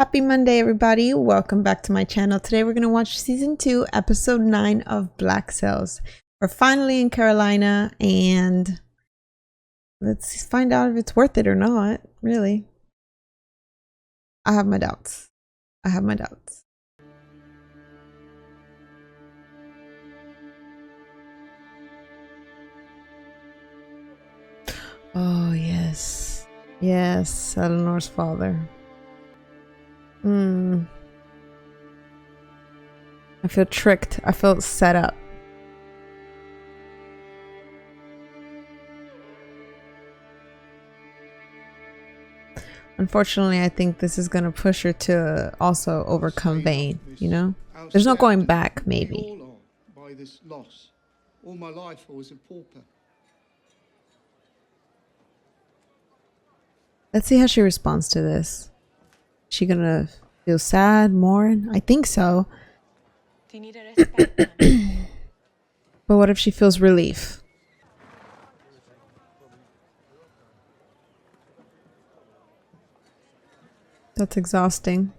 Happy Monday, everybody. Welcome back to my channel. Today we're going to watch season 2, episode 9 of Black Sails. We're finally in Carolina and let's find out if it's worth it or not, really. I have my doubts. Oh, yes. Yes, Eleanor's father. I feel tricked. I feel set up. Unfortunately, I think this is going to push her to also overcome Vane, you know? There's no going back, maybe. By this loss. All my life I was a pauper. Let's see how she responds to this. Is she going to feel sad, mourn? I think so. But what if she feels relief? That's exhausting.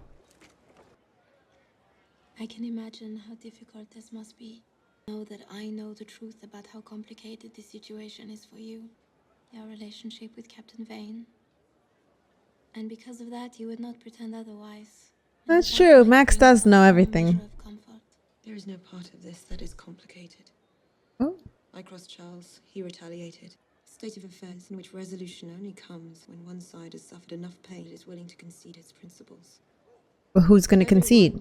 I can imagine how difficult this must be. Know that I know the truth about how complicated this situation is for you. Your relationship with Captain Vane. And because of that, you would not pretend otherwise. That's true. Max does know everything. There is no part of this that is complicated. Oh. I crossed Charles. He retaliated. A state of affairs in which resolution only comes when one side has suffered enough pain it is willing to concede its principles. But who's going to concede?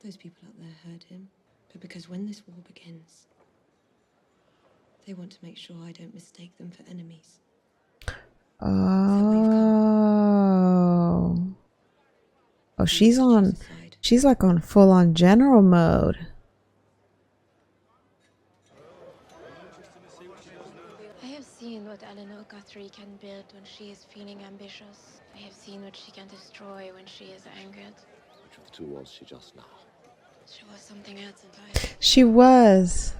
Those people out there heard him. But because when this war begins, they want to make sure I don't mistake them for enemies. Oh. Oh, she's like on full on general mode. I have seen what Eleanor Guthrie can build when she is feeling ambitious. I have seen what she can destroy when she is angered. Which of the two was she just now? She was something else entirely. She was.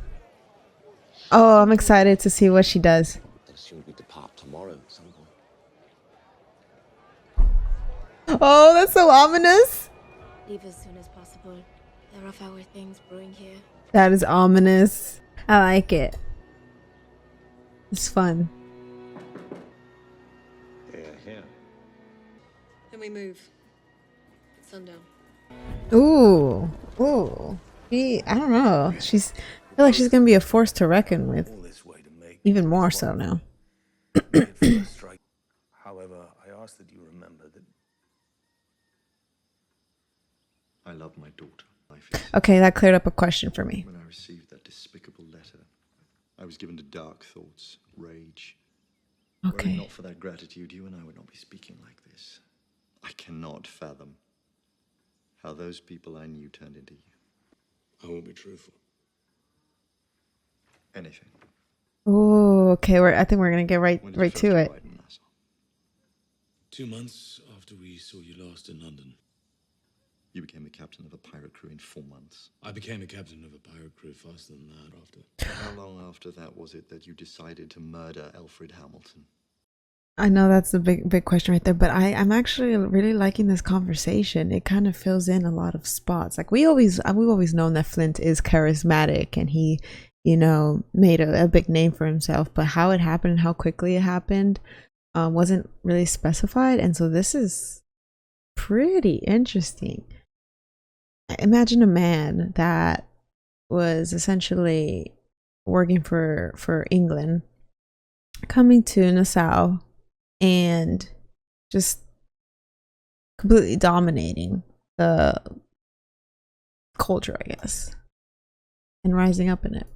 Oh, I'm excited to see what she does. I assumed we depart tomorrow at some point. Oh, that's so ominous. Leave as soon as possible. There are foul things brewing here. That is ominous. I like it. It's fun. Here. Then we move. It's sundown. Ooh. I don't know. I feel like she's gonna be a force to reckon with. Even more so now. However, I ask that you remember that I love my daughter. Okay, that cleared up a question for me. When I received that despicable letter, I was given to dark thoughts, rage. Okay. Were it not for that gratitude, you and I would not be speaking like this. I cannot fathom how those people I knew turned into you. I won't be truthful. Anything. Oh, okay. I think we're gonna get right to it. 2 months after we saw you last in London. You became the captain of a pirate crew in 4 months. I became a captain of a pirate crew faster than that after. How long after that was it that you decided to murder Alfred Hamilton? I know that's a big question right there, but I'm actually really liking this conversation. It kind of fills in a lot of spots. Like we've always known that Flint is charismatic and he, you know, made a big name for himself, but how it happened and how quickly it happened wasn't really specified. And so this is pretty interesting. Imagine a man that was essentially working for England coming to Nassau and just completely dominating the culture, I guess, and rising up in it.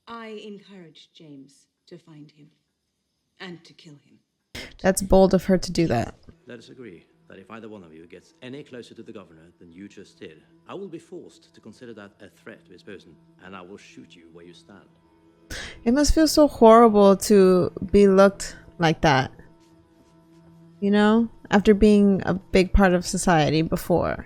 I encouraged James to find him and to kill him. That's bold of her to do that. Let us agree that if either one of you gets any closer to the governor than you just did, I will be forced to consider that a threat to his person, and I will shoot you where you stand. It must feel so horrible to be looked like that, you know, after being a big part of society before.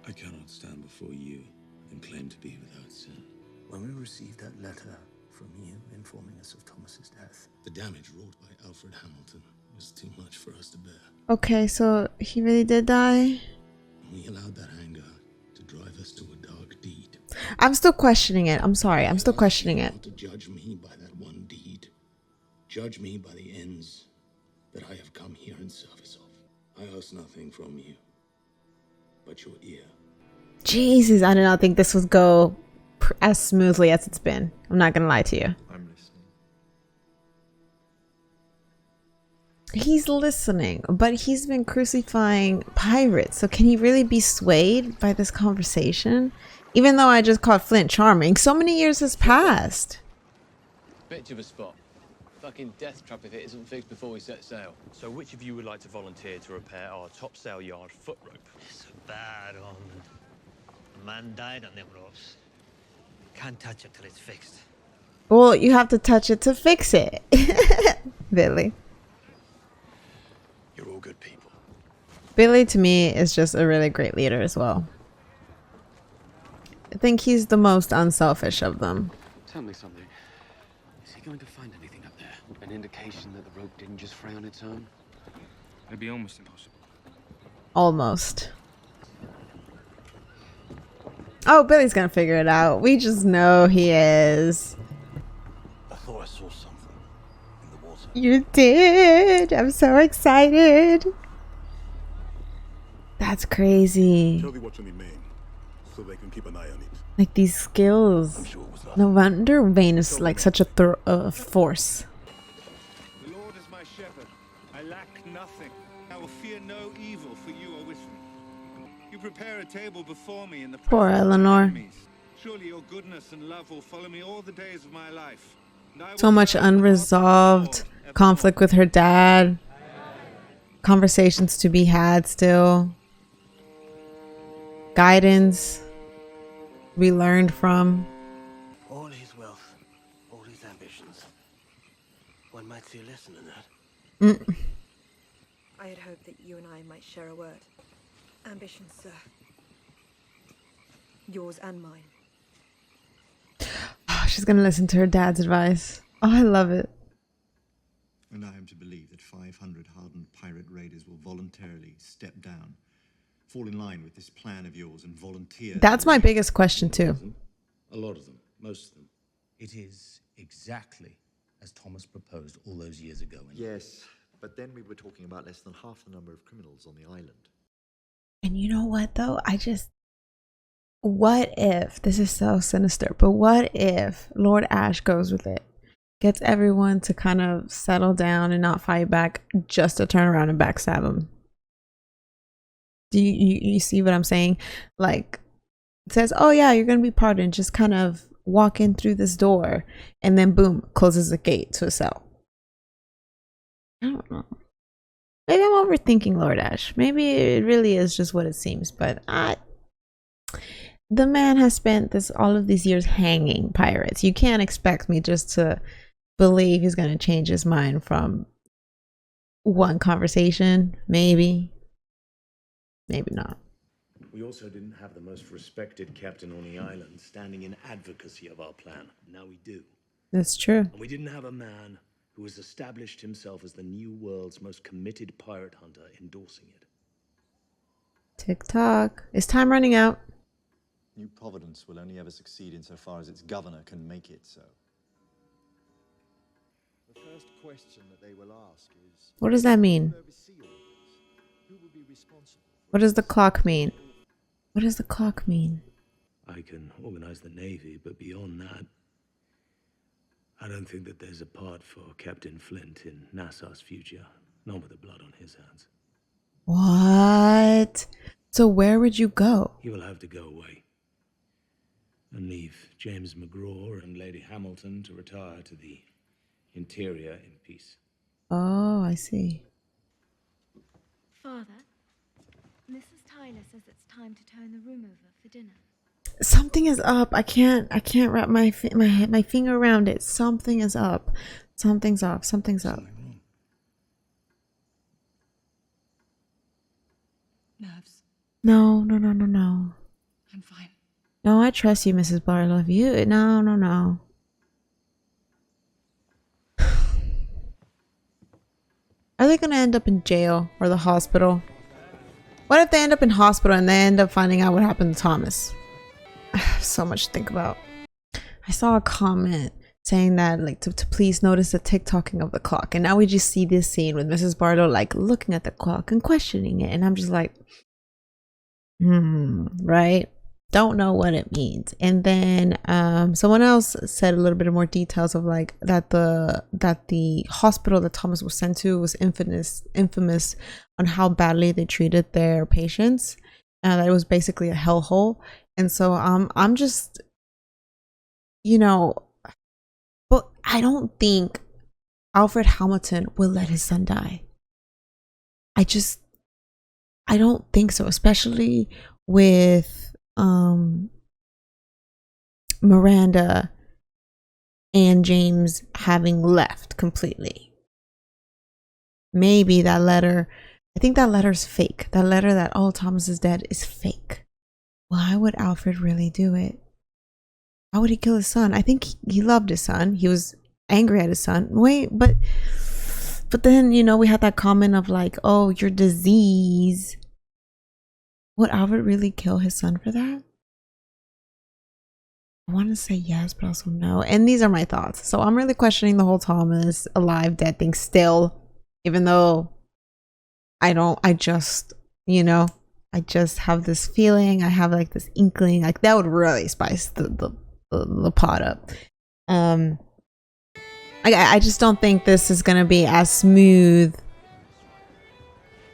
I cannot stand before you and claim to be without sin. When we received that letter from you informing us of Thomas's death, The damage wrought by Alfred Hamilton was too much for us to bear. Okay, so he really did die? We allowed that anger to drive us to a dark deed. I'm still questioning it. I'm sorry. I'm still questioning it. Not to judge me by that one deed. Judge me by the ends that I have come here in service of. I ask nothing from you but your ear. Jesus, I did not think this would go as smoothly as it's been. I'm not gonna lie to you. I'm listening. He's listening, but he's been crucifying pirates. So can he really be swayed by this conversation? Even though I just called Flint charming, so many years has passed. Bit of a spot. Fucking death trap if it isn't fixed before we set sail. So which of you would like to volunteer to repair our topsail yard foot rope? It's a bad omen. A man died on them ropes. Can't touch it till it's fixed. Well, you have to touch it to fix it. Billy. You're all good people. Billy to me is just a really great leader as well. I think he's the most unselfish of them. Tell me something. Is he going to find anything up there? An indication that the rope didn't just fray on its own? It'd be almost impossible. Almost. Oh, Billy's gonna figure it out. We just know he is. I thought I saw something in the water. You did. I'm so excited. That's crazy. Tell the watch on the main, so they can keep an eye on it. Like these skills. I'm sure it was No wonder Vane is like such a force. The Lord is my shepherd. I lack nothing. I will fear no evil, for you are with me. You prepare a table before me in the Poor presence of my Eleanor. enemies. Surely your goodness and love will follow me all the days of my life. And I So will much dwell in the house of the unresolved Lord evermore. conflict with her dad. Conversations to be had still. Guidance we learned from. All his wealth, all his ambitions. One might see a lesson in that. I had hoped that you and I might share a word. Ambitions, sir. Yours and mine. Oh, she's gonna listen to her dad's advice. Oh, I love it. And I am to believe that 500 hardened pirate raiders will voluntarily step down, fall in line with this plan of yours, and volunteer. That's my biggest question too. A lot of them, most of them. It is exactly as Thomas proposed all those years ago. Yes, but then we were talking about less than half the number of criminals on the island. And you know what though? What if, this is so sinister, but what if Lord Ash goes with it? Gets everyone to kind of settle down and not fight back, just to turn around and backstab him. Do you see what I'm saying? Like, it says, oh yeah, you're gonna be pardoned, just kind of walk in through this door, and then boom, closes the gate to a cell. I don't know. Maybe I'm overthinking Lord Ash. Maybe it really is just what it seems, but the man has spent all of these years hanging pirates. You can't expect me just to believe he's going to change his mind from one conversation. Maybe not. We also didn't have the most respected captain on the island standing in advocacy of our plan. Now we do. That's true. And we didn't have a man who has established himself as the new world's most committed pirate hunter endorsing it. TikTok. Is time running out? New Providence will only ever succeed insofar as its governor can make it so. The first question that they will ask is, What does that mean? who will be responsible? What does the clock mean? What does the clock mean? I can organize the Navy, but beyond that, I don't think that there's a part for Captain Flint in Nassau's future, not with the blood on his hands. What? So where would you go? He will have to go away and leave James McGraw and Lady Hamilton to retire to the interior in peace. Oh, I see. Father, Mrs. Tyler says it's time to turn the room over for dinner. Something is up. I can't wrap my finger around it. Something is up. Something's up. Something's up. Nerves. No. I'm fine. No, I trust you, Mrs. Barlow. No. Are they gonna end up in jail or the hospital? What if they end up in hospital and they end up finding out what happened to Thomas? So much to think about. I saw a comment saying that like to please notice the tick-tocking of the clock, and now we just see this scene with Mrs. Barlow like looking at the clock and questioning it, and I'm just like, right? Don't know what it means. And then someone else said a little bit of more details of like that the hospital that Thomas was sent to was infamous on how badly they treated their patients, that it was basically a hellhole. And so I'm just, you know, but I don't think Alfred Hamilton will let his son die. I don't think so, especially with Miranda and James having left completely. Maybe that letter, I think that letter's fake. That letter that, oh, Thomas is dead is fake. Why would Alfred really do it? Why would he kill his son? I think he loved his son. He was angry at his son. Wait, but then, you know, we had that comment of like, oh, your disease. Would Alfred really kill his son for that? I want to say yes, but also no. And these are my thoughts. So I'm really questioning the whole Thomas alive, dead thing still, even though I just, you know, I just have this feeling. I have like this inkling, like that would really spice the pot up. I just don't think this is gonna be as smooth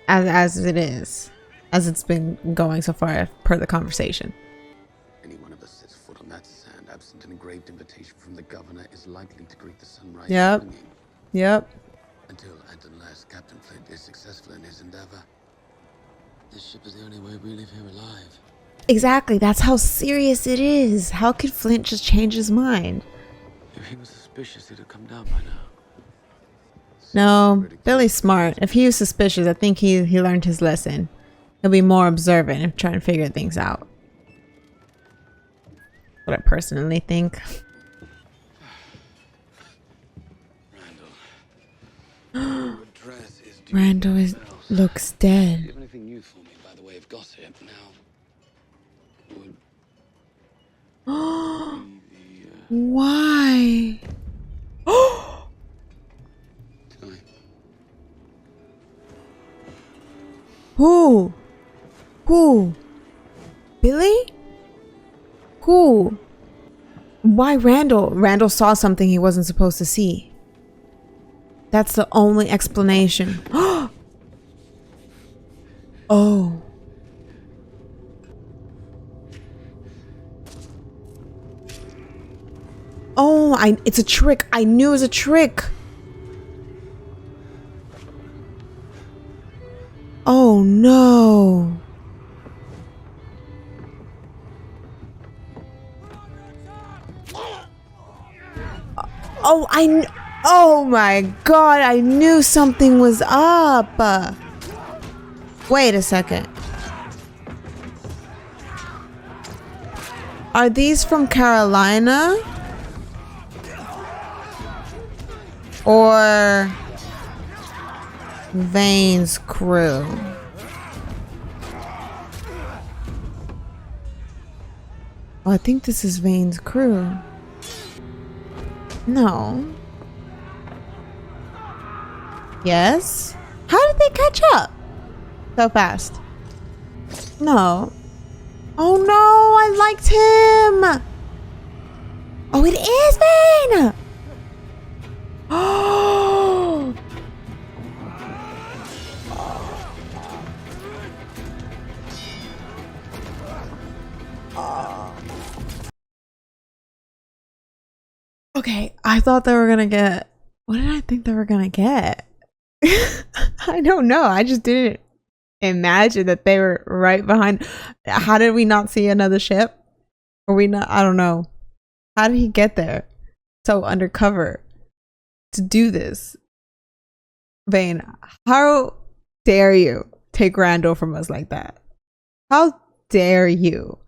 as it is, as it's been going so far per the conversation. Any one of us sets foot on that sand, absent an engraved invitation from the governor, is likely to greet the sunrise Yep. swinging. Yep. Until and unless Captain Flint is successful in his endeavor. This ship is the only way we leave here alive. Exactly. That's how serious it is. How could Flint just change his mind? If he was suspicious, he'd have come down by now. No, Billy's smart. If he was suspicious, I think he learned his lesson. He'll be more observant and try and figure things out. What I personally think. Randall looks dead. Do you have anything new for me by the way of gossip now? Why? Who? Billy? Who? Why Randall? Randall saw something he wasn't supposed to see. That's the only explanation. Oh. Oh, it's a trick. I knew it was a trick. Oh no. Oh my god, I knew something was up. Wait a second. Are these from Carolina? Or Vane's crew? Oh, I think this is Vane's crew. No. Yes? How did they catch up so fast? No. Oh no, I liked him. Oh, it is Vane. Oh. Okay, I thought they were gonna get. What did I think they were gonna get? I don't know. I just didn't imagine that they were right behind. How did we not see another ship? Or we not? I don't know. How did he get there so undercover to do this? Vane, how dare you take Randall from us like that? How dare you?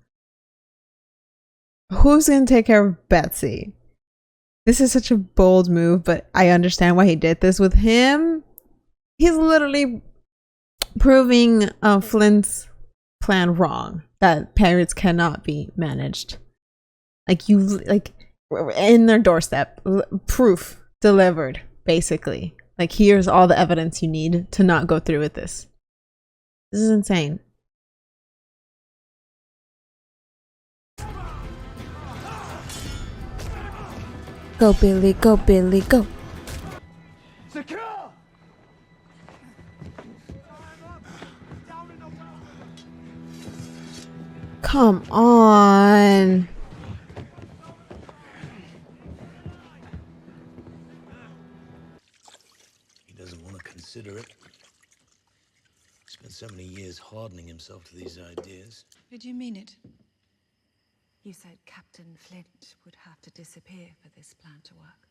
Who's gonna take care of Betsy? This is such a bold move, but I understand why he did this with him. he's literally proving Flint's plan wrong, that pirates cannot be managed. Like, you, like, in their doorstep, proof delivered, basically. Like, here's all the evidence you need to not go through with this. This is insane. Go, Billy, go, Billy, go. Secure! Come on. He doesn't want to consider it. Spent so many years hardening himself to these ideas. Did you mean it? You said Captain Flint would have to disappear for this plan to work.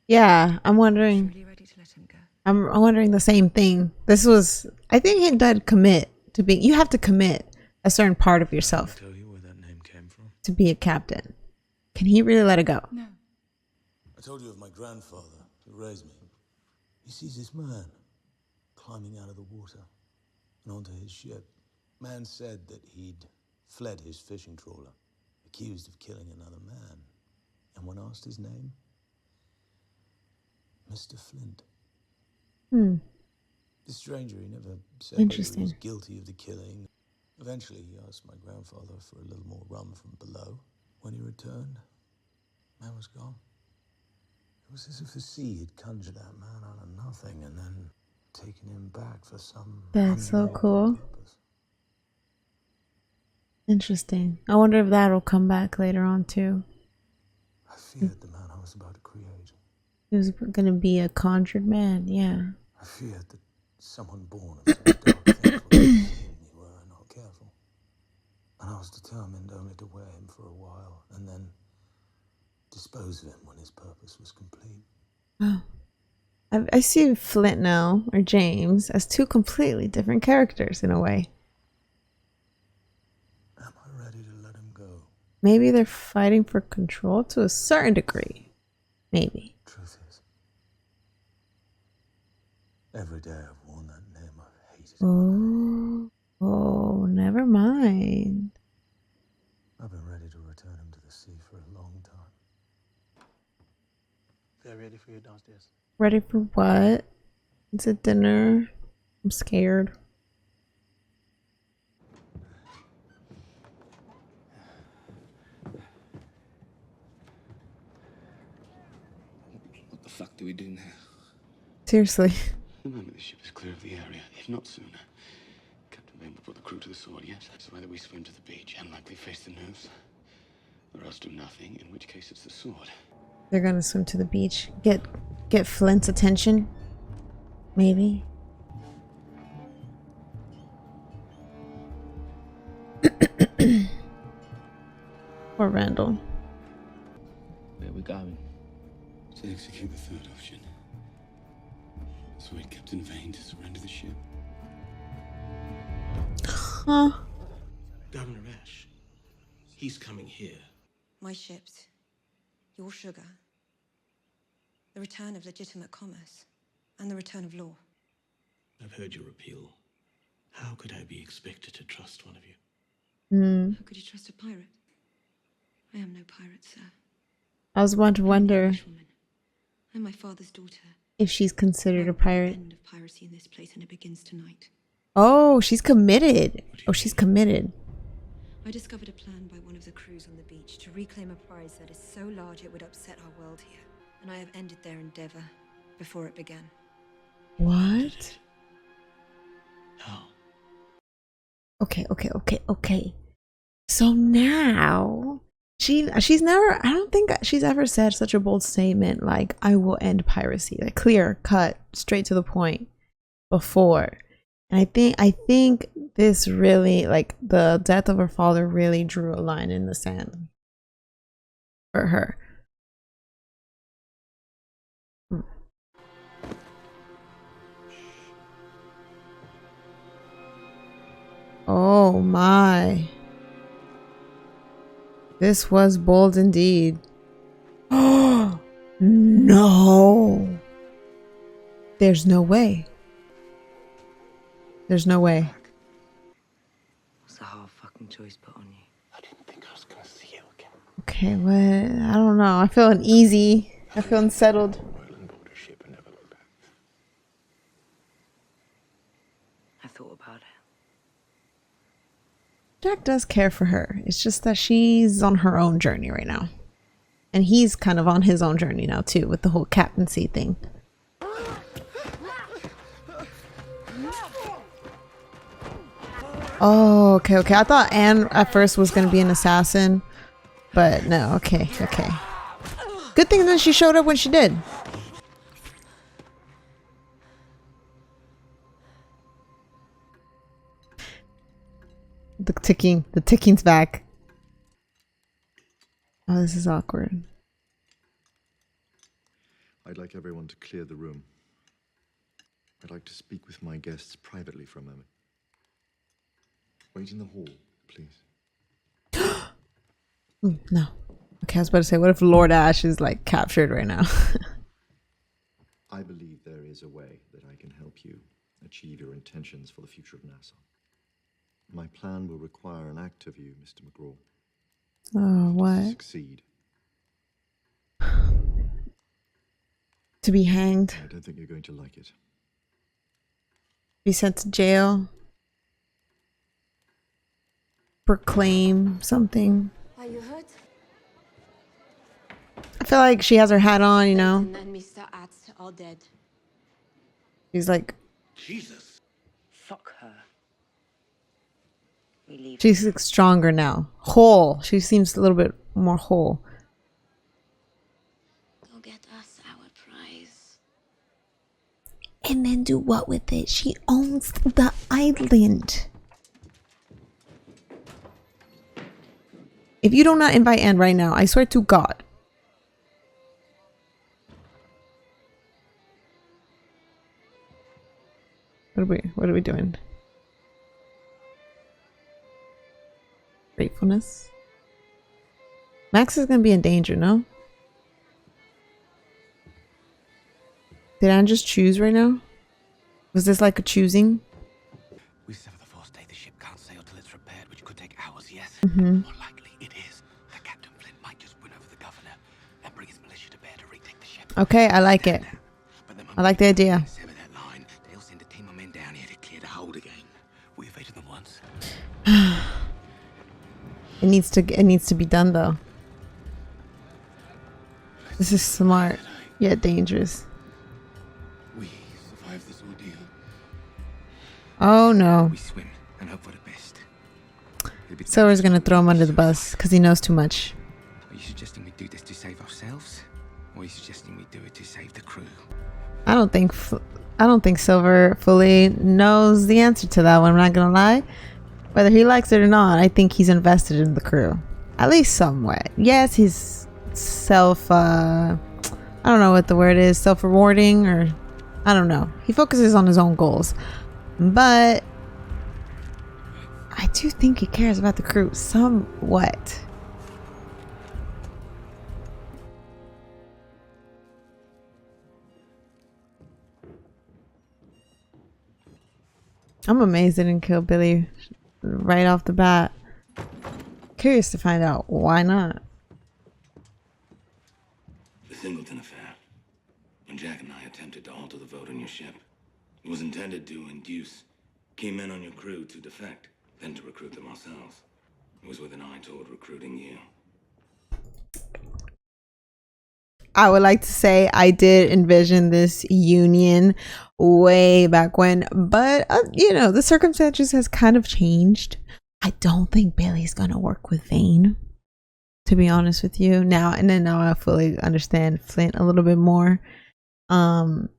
Yeah, I'm wondering. Truly ready to let him go? I'm wondering the same thing. This was, I think he did commit to being, you have to commit a certain part of yourself Tell you where that name came from. to be a captain. Can he really let it go? No. I told you of my grandfather who raised me. He sees this man climbing out of the water and onto his ship. Man said that he'd fled his fishing trawler, accused of killing another man. And when asked his name, Mr. Flint. The stranger, he never said whether he was guilty of the killing. Eventually, he asked my grandfather for a little more rum from below. When he returned, man was gone. It was as if the sea had conjured that man out of nothing and then taken him back for some... That's so unknown cool. purpose. Interesting. I wonder if that'll come back later on too. I feared the man I was about to create. He was gonna be a conjured man, yeah. I feared that someone born of such dark things would consume me were I not careful. And I was determined only to wear him for a while and then dispose of him when his purpose was complete. Oh. I see Flint now, or James, as two completely different characters in a way. Am I ready to let him go? Maybe they're fighting for control to a certain degree. Maybe. Truth is, every day I've worn that name, I've hated it. Oh, never mind. I've been ready to return him to the sea for a long time. They're ready for you downstairs. Ready for what? It's a dinner. I'm scared. What the fuck do we do now? Seriously. The moment the ship is clear of the area, if not sooner, Captain Vane will put the crew to the sword, yes? So either we swim to the beach and likely face the nurse, or else do nothing, in which case it's the sword. They're gonna swim to the beach. Get Flint's attention. Maybe. Or Randall. Where are we going? To execute the third option. Persuade Captain Vane to surrender the ship. Huh? Governor Ash, he's coming here. My ships. Your sugar. The return of legitimate commerce. And the return of law. I've heard your appeal. How could I be expected to trust one of you? How could you trust a pirate? I am no pirate, sir. I was about to wonder I'm my father's daughter. if she's considered a pirate. End of piracy in this place, and it begins tonight. Oh, she's committed. Oh, she's committed. I discovered a plan by one of the crews on the beach to reclaim a prize that is so large it would upset our world here. And I have ended their endeavor before it began. What? How? Okay. So now she's never, I don't think she's ever said such a bold statement like, I will end piracy, like clear cut, straight to the point before. And I think this really, like, the death of her father really drew a line in the sand for her. Oh my. This was bold indeed. Oh no. There's no way. There's no way. What's the hard fucking choice put on you? I didn't think I was gonna see you again. Okay, what? I don't know. I feel uneasy. I feel unsettled. I thought about it. Jack does care for her. It's just that she's on her own journey right now. And he's kind of on his own journey now too, with the whole captaincy thing. Oh, okay, okay. I thought Anne at first was going to be an assassin. But no, okay, okay. Good thing that she showed up when she did. The ticking's back. Oh, this is awkward. I'd like everyone to clear the room. I'd like to speak with my guests privately for a moment. Wait in the hall, please. No. Okay, I was about to say, what if Lord Ash is like captured right now? I believe there is a way that I can help you achieve your intentions for the future of Nassau. My plan will require an act of you, Mr. McGraw. Oh, what? To succeed. To be hanged. I don't think you're going to like it. Be sent to jail. Proclaim something. Are you hurt? I feel like she has her hat on, you know. And Mr. Atz are dead. She's like, Jesus. Fuck her. We leave. she's like stronger now. Whole. She seems a little bit more whole. Go get us our prize. And then do what with it? She owns the island. If you do not invite Anne right now, I swear to God. What are we doing? Gratefulness. Max is gonna be in danger, no? Did Anne just choose right now? Was this like a choosing? We sever the force day. The ship can't sail till it's repaired, which could take hours, yes? Mm-hmm. More likely it is that Captain Flint might just win over the governor and bring his militia to bear to retake the ship. Okay, I like it. I like the idea. Sever that line. They'll send a team of men down here to clear the hold again. We evaded them once. It needs to be done though. This is smart, yet dangerous. We survived this ordeal. Oh no. We swim and hope for the best. Silver's gonna throw him under the bus because he knows too much. Are you suggesting we do this to save ourselves? Or are you suggesting we do it to save the crew? I don't think Silver fully knows the answer to that one. I'm not gonna lie. Whether he likes it or not, I think he's invested in the crew, at least somewhat. Yes, he's I don't know what the word is, self-rewarding, or I don't know. He focuses on his own goals, but I do think he cares about the crew somewhat. I'm amazed they didn't kill Billy right off the bat. Curious to find out why not. The Singleton affair. When Jack and I attempted to alter the vote on your ship, it was intended to induce key men on your crew to defect, then to recruit them ourselves. It was with an eye toward recruiting you. I would like to say I did envision this union way back when, but you know, the circumstances has kind of changed. I don't think Billy's gonna work with Vane, to be honest with you. Now I fully understand Flint a little bit more, and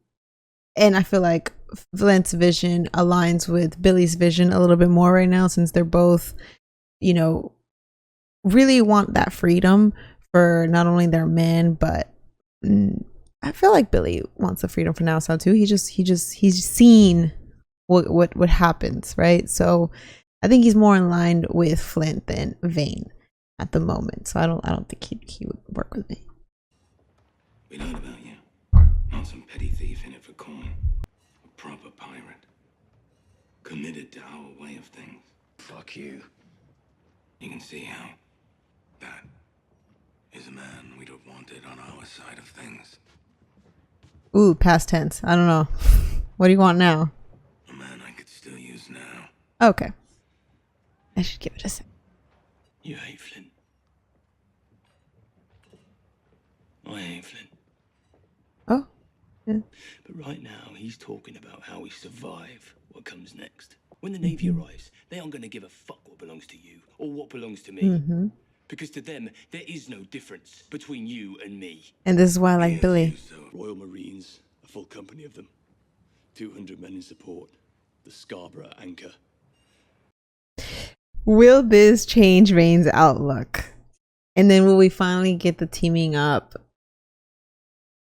I feel like Flint's vision aligns with Billy's vision a little bit more right now, since they're both, you know, really want that freedom for not only their men, but I feel like Billy wants the freedom for Nassau too. He's seen what happens, right? So I think he's more in line with Flint than Vane at the moment. So I don't think he would work with me. We learned about you. Not some petty thief in it for coin. A proper pirate. committed to our way of things. Fuck you. You can see how that is a man we'd have wanted on our side of things. Ooh, past tense. I don't know. What do you want now? A man I could still use now. Okay. I should give it a sec. You hate Flint. I hate Flint. Oh. Yeah. But right now, he's talking about how we survive what comes next. When the Navy arrives, they aren't going to give a fuck what belongs to you or what belongs to me. Because to them, there is no difference between you and me. And this is why I like Billy. Royal Marines, a full company of them. 200 men in support. The Scarborough anchor. Will this change Vane's outlook? And then will we finally get the teaming up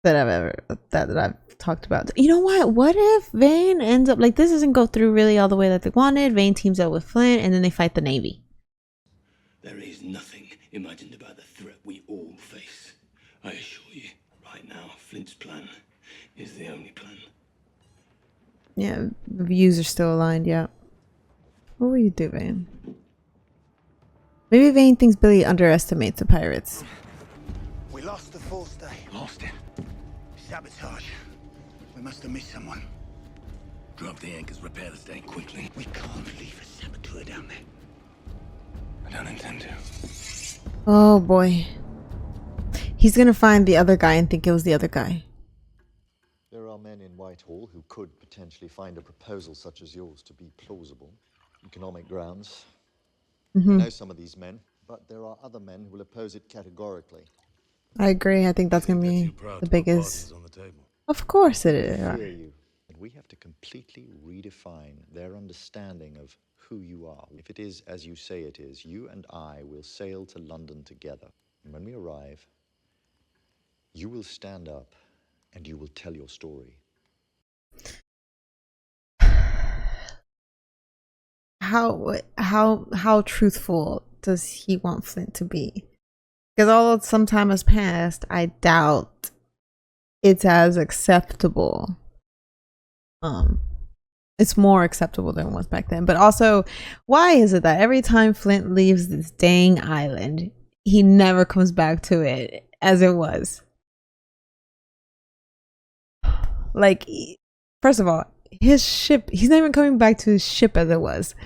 that I've talked about? You know what? What if Vane ends up like this doesn't go through really all the way that they wanted? Vane teams up with Flint and then they fight the Navy. There is nothing imagined about the threat we all face. I assure you, right now, Flint's plan is the only plan. Yeah, the views are still aligned, yeah. What will you do, Vane? Maybe Vane thinks Billy underestimates the pirates. We lost the forestay. Lost it. Sabotage. We must have missed someone. Drop the anchors, repair the stay quickly. We can't leave a saboteur down there. I don't intend to. Oh boy. He's gonna find the other guy and think it was the other guy. There are men in Whitehall who could potentially find a proposal such as yours to be plausible. Economic grounds. I know some of these men, but there are other men who will oppose it categorically. I agree. I think that's gonna be the biggest. Of course it is. I hear you. And we have to completely redefine their understanding of who you are. If it is as you say it is, you and I will sail to London together. And when we arrive, you will stand up and you will tell your story. How truthful does he want Flint to be? Because although some time has passed, I doubt it's as acceptable. It's more acceptable than it was back then. But also, why is it that every time Flint leaves this dang island, he never comes back to it as it was? Like, first of all, his ship, he's not even coming back to his ship as it was.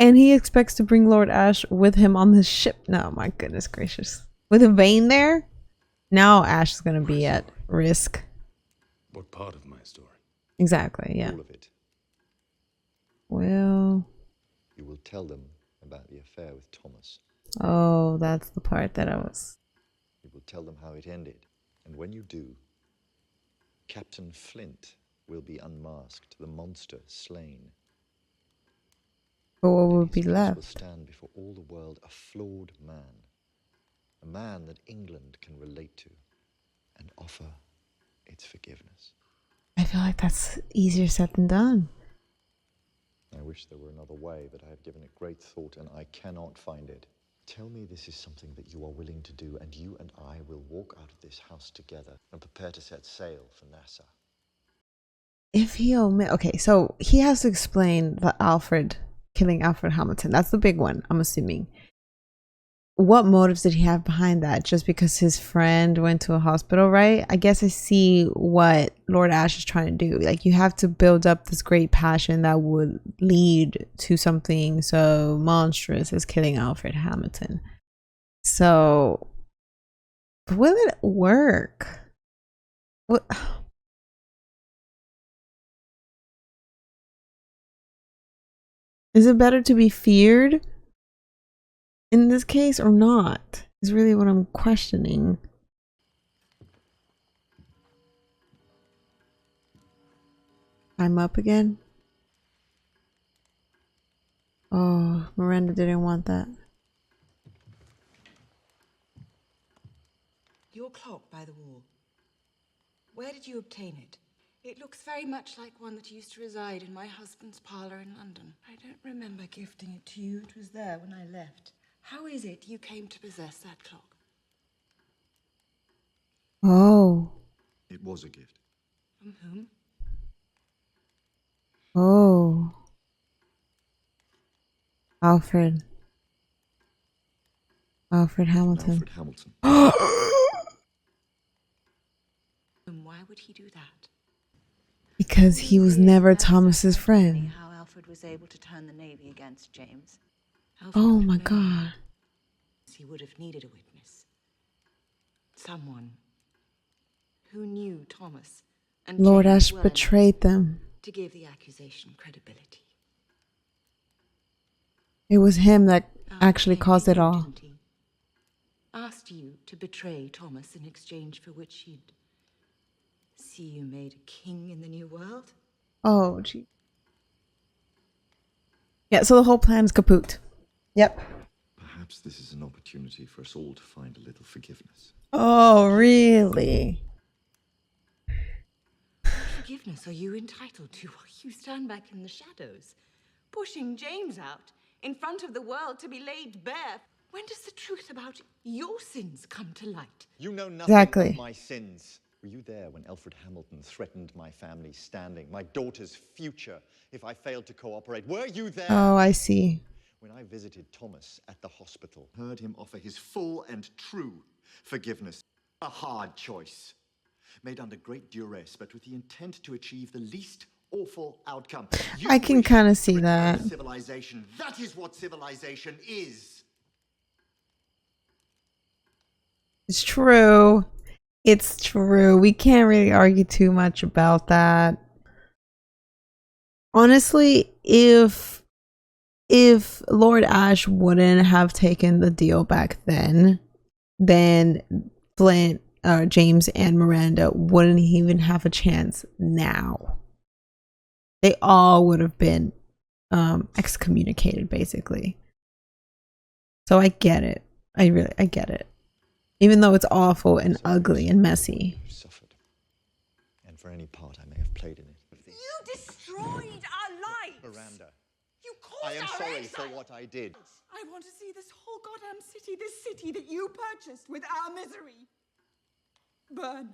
And he expects to bring Lord Ash with him on the ship. No, my goodness gracious. With a Vane there, now Ash is going to be at risk. What part of my story? Exactly, yeah. All of it. Well, you will tell them about the affair with Thomas. Oh, that's the part that I was. You will tell them how it ended. And when you do, Captain Flint will be unmasked, the monster slain. But what would be Will left? stand before all the world a flawed man. A man that England can relate to and offer its forgiveness. I feel like that's easier said than done. I wish there were another way, but I have given it great thought and I cannot find it. Tell me this is something that you are willing to do, and you and I will walk out of this house together and prepare to set sail for Nassau. If he okay, so he has to explain the killing Alfred Hamilton. That's the big one, I'm assuming. What motives did he have behind that? Just because his friend went to a hospital, right? I guess I see what Lord Ash is trying to do. Like, you have to build up this great passion that would lead to something so monstrous as killing Alfred Hamilton. So, will it work? What? Is it better to be feared in this case or not? Is really what I'm questioning. I'm up again. Oh, Miranda didn't want that. Your clock by the wall. Where did you obtain it? It looks very much like one that used to reside in my husband's parlour in London. I don't remember gifting it to you. It was there when I left. How is it you came to possess that clock? Oh. It was a gift. From whom? Oh. Alfred Hamilton. Alfred Hamilton. And why would he do that? Because he was never Thomas's friend. How Alfred was able to turn the Navy against James. Oh my God. He would have needed a witness. Someone who knew Thomas and Lord James Ash well betrayed them. to give the accusation credibility. It was him that actually caused it all. Asked you to betray Thomas in exchange for which he'd see you made a king in the new world? Oh, gee. Yeah, so the whole plan's kaput. Yep. Perhaps this is an opportunity for us all to find a little forgiveness. Oh, really? Forgiveness are you entitled to while you stand back in the shadows, pushing James out in front of the world to be laid bare? When does the truth about your sins come to light? You know nothing Exactly. of my sins. Were you there when Alfred Hamilton threatened my family's standing, my daughter's future, if I failed to cooperate? Were you there? Oh, I see. When I visited Thomas at the hospital, heard him offer his full and true forgiveness. A hard choice. Made under great duress, but with the intent to achieve the least awful outcome. I can kind of see that. Civilization. That is what civilization is. It's true. It's true. We can't really argue too much about that. Honestly, if Lord Ash wouldn't have taken the deal back then Flint, James and Miranda wouldn't even have a chance now. They all would have been excommunicated, basically. So I get it. I get it. Even though it's awful and ugly and messy. Suffered. And for any part I may have played in it. You destroyed our lives! Miranda, You caused I am our sorry exile! for what I did. I want to see this whole goddamn city, this city that you purchased with our misery, burn.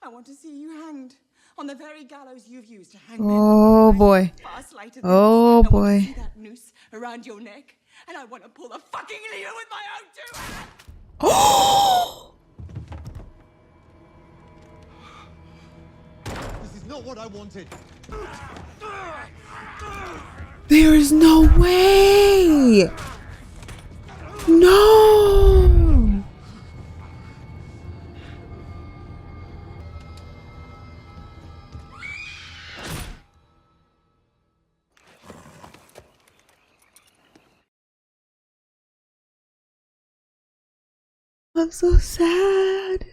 I want to see you hanged on the very gallows you've used to hang Oh men. boy. Oh I want to boy. see that noose around your neck, and I want to pull the fucking lever with my own two hands. Oh! This is not what I wanted. There is no way! No! I'm so sad.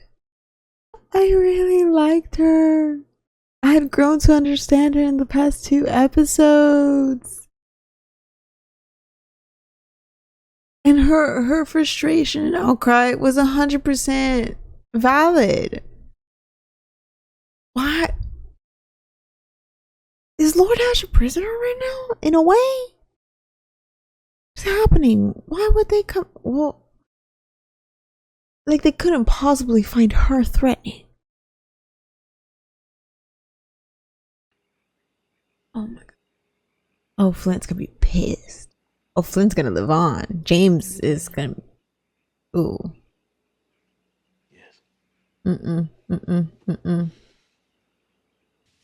I really liked her. I had grown to understand her in the past 2 episodes. And her frustration and outcry was 100% valid. Why? Is Lord Ash a prisoner right now? In a way? What's happening? Why would they come? Well, like they couldn't possibly find her threatening. Oh my god. Oh, Flint's gonna be pissed. Oh, Flint's gonna live on. James is gonna. Ooh. Yes. We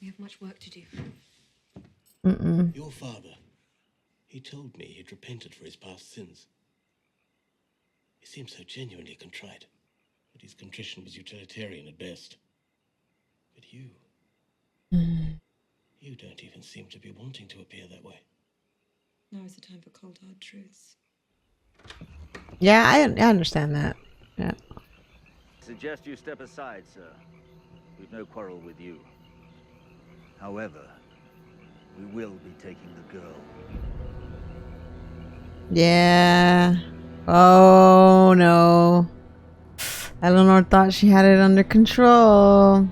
have much work to do. Your father, he told me he'd repented for his past sins. He seemed so genuinely contrite, but his contrition was utilitarian at best. But you don't even seem to be wanting to appear that way. Now is the time for cold hard truths. Yeah, I understand that. Yeah. Suggest you step aside, sir. We've no quarrel with you. However, we will be taking the girl. Yeah. Oh no. Eleanor thought she had it under control.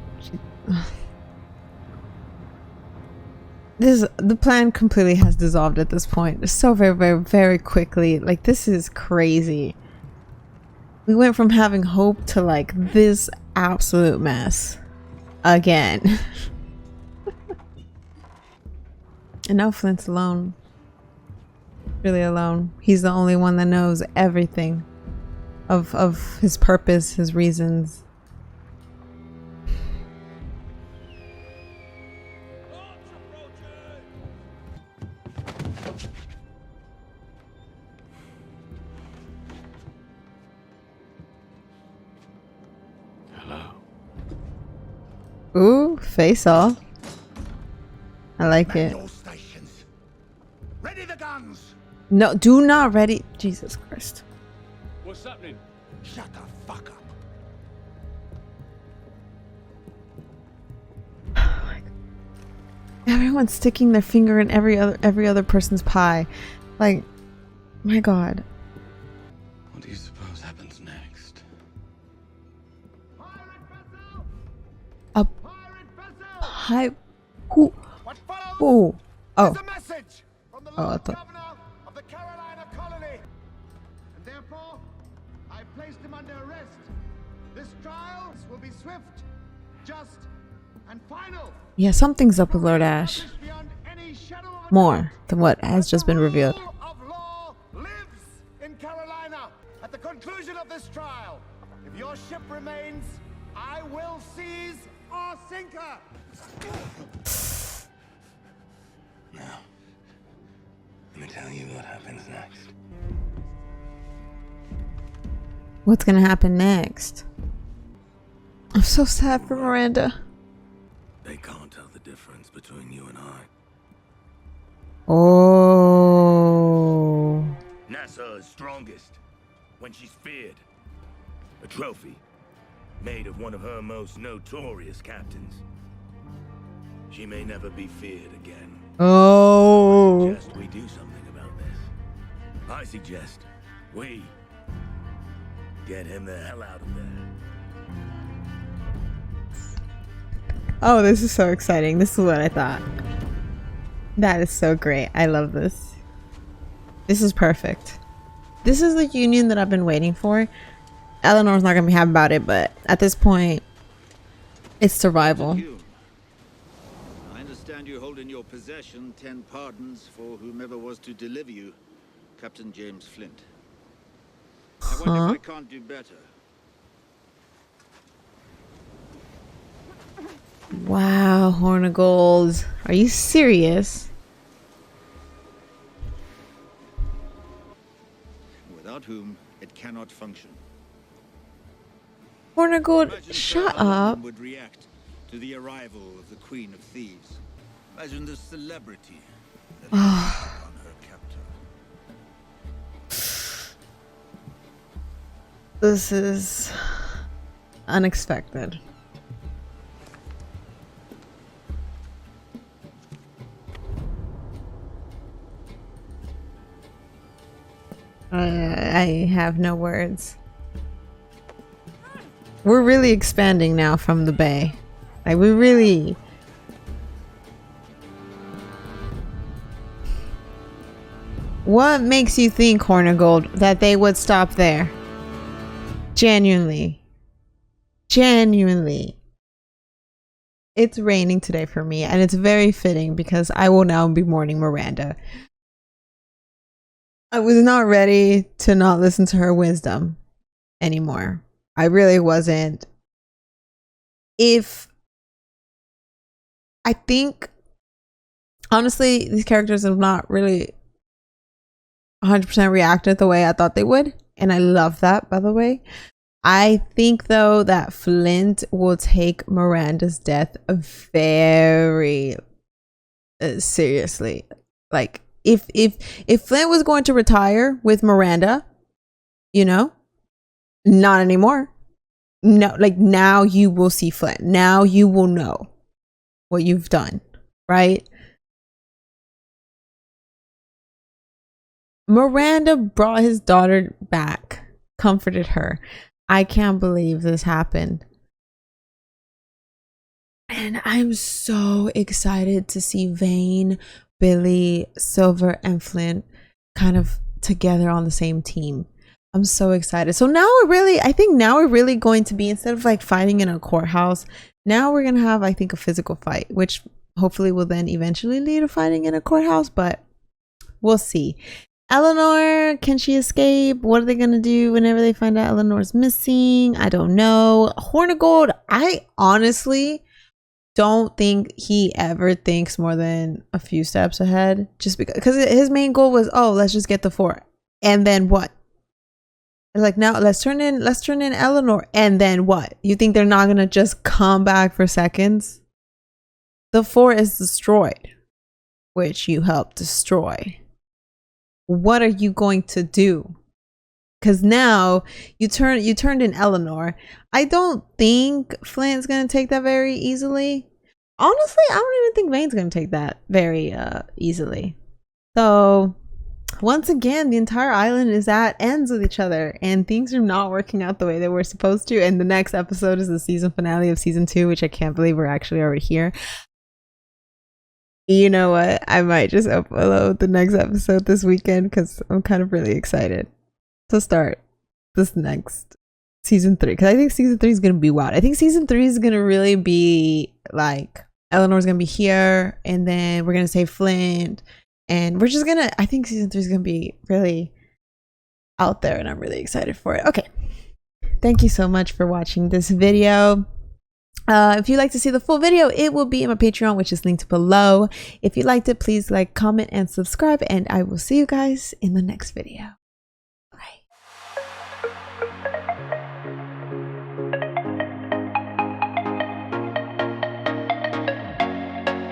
The plan completely has dissolved at this point. So very, very, very quickly. Like, this is crazy. We went from having hope to like this absolute mess again. And now Flint's alone. really alone. He's the only one that knows everything of his purpose, his reasons. Ooh, face off. I like it. Ready the guns. No, do not ready. Jesus Christ. What's happening? Shut the fuck up. Everyone's sticking their finger in every other person's pie. Like, my God. What do you suppose happens next? A pie. Who? Who? Oh. Oh, I thought. Of the Carolina colony. And therefore, I placed him under arrest. This trial will be swift, just, and final. Yeah, something's up with Lord Ash. More than what has just been revealed. Of law lives in Carolina. At the conclusion of this trial, if your ship remains, I will seize or sink her. Now, let me tell you what happens next. What's gonna happen next? I'm so sad for Miranda. They can't tell the difference between you and I. Oh. Nassau is strongest when she's feared. A trophy made of one of her most notorious captains. She may never be feared again. Oh. I suggest we do something about this. I suggest we get him the hell out of there. Oh, this is so exciting. This is what I thought. That is so great. I love this. This is perfect. This is the union that I've been waiting for. Eleanor's not gonna be happy about it, but at this point, it's survival. I understand you hold in your possession 10 pardons for whomever was to deliver you, Captain James Flint. I wonder if I can't do better. Wow, Horn of Gold. Are you serious? Without whom it cannot function. Horn of Gold, shut up. Would react to the arrival of the Queen of Thieves. Imagine the celebrity that on her captor. This is unexpected. I have no words. We're really expanding now from the bay. Like, we really... What makes you think, Horn of Gold, that they would stop there? Genuinely. Genuinely. It's raining today for me, and it's very fitting because I will now be mourning Miranda. I was not ready to not listen to her wisdom anymore. I really wasn't. I think, honestly, these characters have not really 100% reacted the way I thought they would. And I love that, by the way. I think, though, that Flint will take Miranda's death very seriously. Like, if Flint was going to retire with Miranda, you know, not anymore. No, like, now you will see Flint. Now you will know what you've done, right? Miranda brought his daughter back, comforted her. I can't believe this happened. And I'm so excited to see Vane, Billy, Silver, and Flint kind of together on the same team. I'm so excited. So now I think now we're really going to be, instead of like fighting in a courthouse, now we're going to have, I think, a physical fight, which hopefully will then eventually lead to fighting in a courthouse, but we'll see. Eleanor, can she escape? What are they gonna do whenever they find out Eleanor's missing? I don't know. Hornigold, I honestly don't think he ever thinks more than a few steps ahead, just because his main goal was, oh, let's just get the fort, and then what? Like, now let's turn in Eleanor, and then what? You think they're not gonna just come back for seconds? The fort is destroyed, which you helped destroy. What are you going to do? Because now you turned in Eleanor. I don't think Flint's gonna take that very easily. Honestly, I don't even think Vane's gonna take that very easily. So once again, the entire island is at ends with each other, and things are not working out the way they were supposed to. And the next episode is the season finale of season 2, which I can't believe we're actually already here. You know what? I might just upload the next episode this weekend because I'm kind of really excited to start this next season 3, because I think season 3 is gonna be wild. I think season 3 is gonna really be like, Eleanor's gonna be here, and then we're gonna save Flint, and we're just gonna, I think season 3 is gonna be really out there, and I'm really excited for it. Okay, thank you so much for watching this video. If you'd like to see the full video, it will be in my Patreon, which is linked below. If you liked it, please like, comment, and subscribe, and I will see you guys in the next video.